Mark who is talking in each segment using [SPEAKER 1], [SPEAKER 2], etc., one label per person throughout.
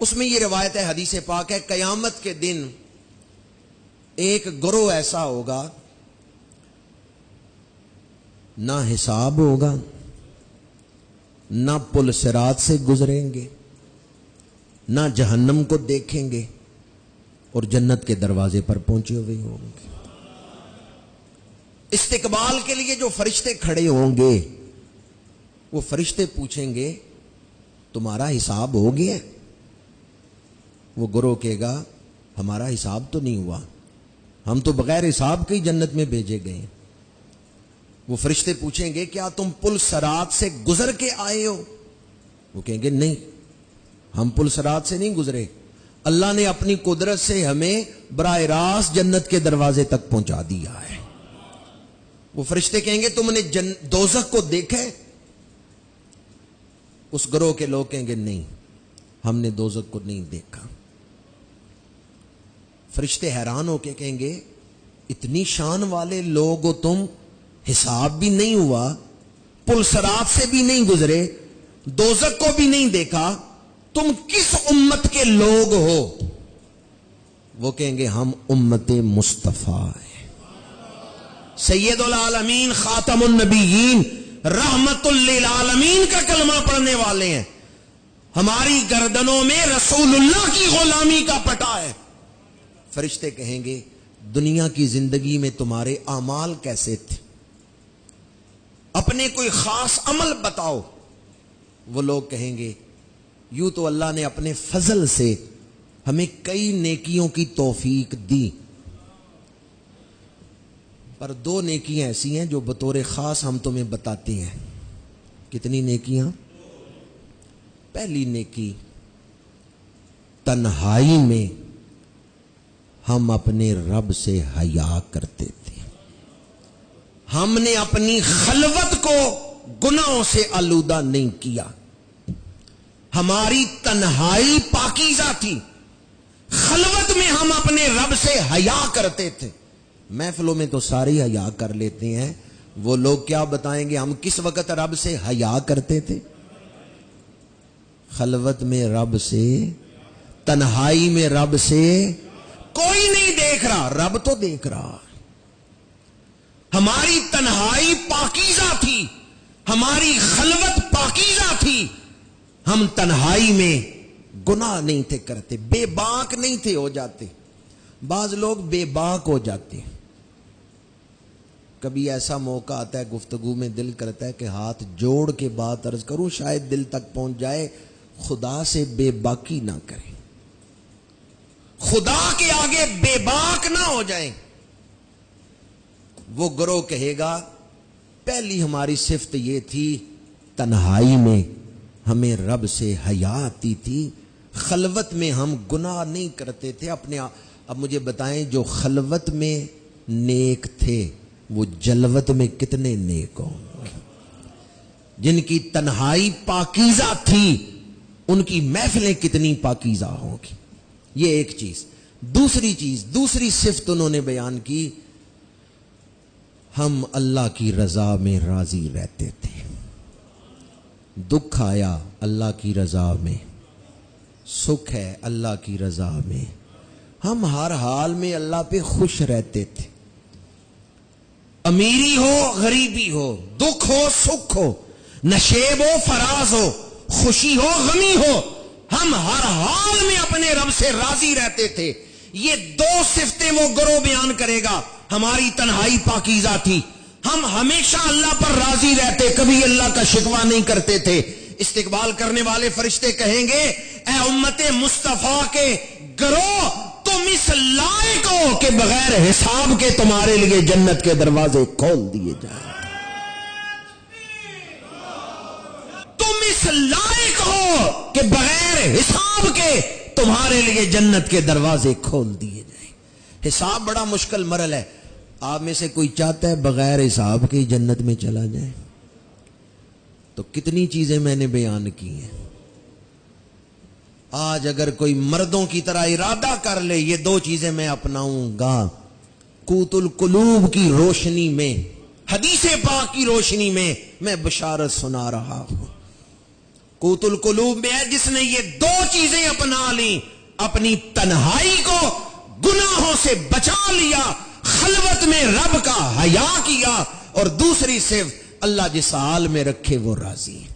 [SPEAKER 1] اس میں یہ روایت ہے، حدیث پاک ہے، قیامت کے دن ایک گروہ ایسا ہوگا نہ حساب ہوگا، نہ پل صراط سے گزریں گے، نہ جہنم کو دیکھیں گے، اور جنت کے دروازے پر پہنچے ہوئے ہوں گے۔ استقبال کے لیے جو فرشتے کھڑے ہوں گے، وہ فرشتے پوچھیں گے تمہارا حساب ہو گیا؟ وہ گروہ کہے گا ہمارا حساب تو نہیں ہوا، ہم تو بغیر حساب کے ہی جنت میں بھیجے گئے ہیں۔ وہ فرشتے پوچھیں گے کیا تم پل صراط سے گزر کے آئے ہو؟ وہ کہیں گے نہیں، ہم پل صراط سے نہیں گزرے، اللہ نے اپنی قدرت سے ہمیں براہ راست جنت کے دروازے تک پہنچا دیا ہے۔ وہ فرشتے کہیں گے تم نے دوزخ کو دیکھا ہے؟ اس گروہ کے لوگ کہیں گے نہیں، ہم نے دوزخ کو نہیں دیکھا۔ فرشتے حیران ہو کے کہیں گے اتنی شان والے لوگ ہو تم، حساب بھی نہیں ہوا، پل صراط سے بھی نہیں گزرے، دوزخ کو بھی نہیں دیکھا، تم کس امت کے لوگ ہو؟ وہ کہیں گے ہم امت مصطفیٰ ہیں، سید العالمین خاتم النبیین رحمت للعالمین کا کلمہ پڑھنے والے ہیں، ہماری گردنوں میں رسول اللہ کی غلامی کا پٹا ہے۔ فرشتے کہیں گے دنیا کی زندگی میں تمہارے اعمال کیسے تھے؟ اپنے کوئی خاص عمل بتاؤ۔ وہ لوگ کہیں گے یوں تو اللہ نے اپنے فضل سے ہمیں کئی نیکیوں کی توفیق دی، پر دو نیکیاں ایسی ہیں جو بطور خاص ہم تمہیں بتاتے ہیں۔ کتنی نیکیاں؟ پہلی نیکی، تنہائی میں ہم اپنے رب سے حیا کرتے تھے، ہم نے اپنی خلوت کو گناہوں سے آلودہ نہیں کیا، ہماری تنہائی پاکیزہ تھی، خلوت میں ہم اپنے رب سے حیا کرتے تھے۔ محفلوں میں تو ساری حیا کر لیتے ہیں، وہ لوگ کیا بتائیں گے ہم کس وقت رب سے حیا کرتے تھے؟ خلوت میں رب سے، تنہائی میں رب سے، کوئی نہیں دیکھ رہا، رب تو دیکھ رہا۔ ہماری تنہائی پاکیزہ تھی، ہماری خلوت پاکیزہ تھی، ہم تنہائی میں گناہ نہیں تھے کرتے، بے باک نہیں تھے ہو جاتے۔ بعض لوگ بے باک ہو جاتے ہیں، کبھی ایسا موقع آتا ہے گفتگو میں دل کرتا ہے کہ ہاتھ جوڑ کے بات عرض کروں، شاید دل تک پہنچ جائے، خدا سے بے باکی نہ کریں، خدا کے آگے بے باک نہ ہو جائیں۔ وہ گروہ کہے گا پہلی ہماری صفت یہ تھی تنہائی میں ہمیں رب سے حیا آتی تھی، خلوت میں ہم گناہ نہیں کرتے تھے اپنے۔ اب مجھے بتائیں جو خلوت میں نیک تھے وہ جلوت میں کتنے نیک ہوں گے؟ جن کی تنہائی پاکیزہ تھی ان کی محفلیں کتنی پاکیزہ ہوں گی۔ یہ ایک چیز۔ دوسری چیز، دوسری صفت انہوں نے بیان کی، ہم اللہ کی رضا میں راضی رہتے تھے، دکھ آیا اللہ کی رضا میں، سکھ ہے اللہ کی رضا میں، ہم ہر حال میں اللہ پہ خوش رہتے تھے، امیری ہو غریبی ہو، دکھ ہو سکھ ہو، نشیب ہو فراز ہو، خوشی ہو غمی ہو، ہم ہر حال میں اپنے رب سے راضی رہتے تھے۔ یہ دو صفتیں وہ گروہ بیان کرے گا۔ ہماری تنہائی پاکیزہ تھی، ہم ہمیشہ اللہ پر راضی رہتے، کبھی اللہ کا شکوہ نہیں کرتے تھے۔ استقبال کرنے والے فرشتے کہیں گے اے امت مصطفیٰ کے گروہ، تم اس لائق ہو کہ بغیر حساب کے تمہارے لیے جنت کے دروازے کھول دیے جائیں، تم اس لائق ہو کہ بغیر حساب کے تمہارے لیے جنت کے دروازے کھول دیے جائیں۔ حساب بڑا مشکل مرحل ہے، آپ میں سے کوئی چاہتا ہے بغیر حساب کے جنت میں چلا جائے؟ تو کتنی چیزیں میں نے بیان کی ہیں۔ آج اگر کوئی مردوں کی طرح ارادہ کر لے یہ دو چیزیں میں اپناؤں گا، قوت القلوب کی روشنی میں، حدیث پاک کی روشنی میں میں بشارت سنا رہا ہوں، قوت القلوب میں ہے جس نے یہ دو چیزیں اپنا لی، اپنی تنہائی کو گناہوں سے بچا لیا، خلوت میں رب کا حیا کیا، اور دوسری صرف اللہ جس حال میں رکھے وہ راضی ہے۔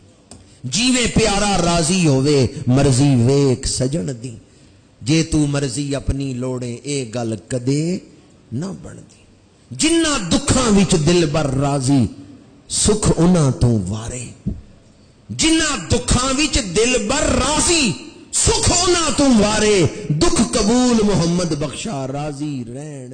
[SPEAKER 1] جیوے پیارا راضی ہوئے مرضی ویک سجن دی، جے تو مرضی اپنی لوڑے اے گل کدے نہ بن دی۔ جنہ دکھاں وچ دل بر راضی سکھ انہاں تو وارے، جنہ دکھاں وچ دل بر راضی سکھ انہاں تو وارے، دکھ قبول محمد بخشا راضی رہن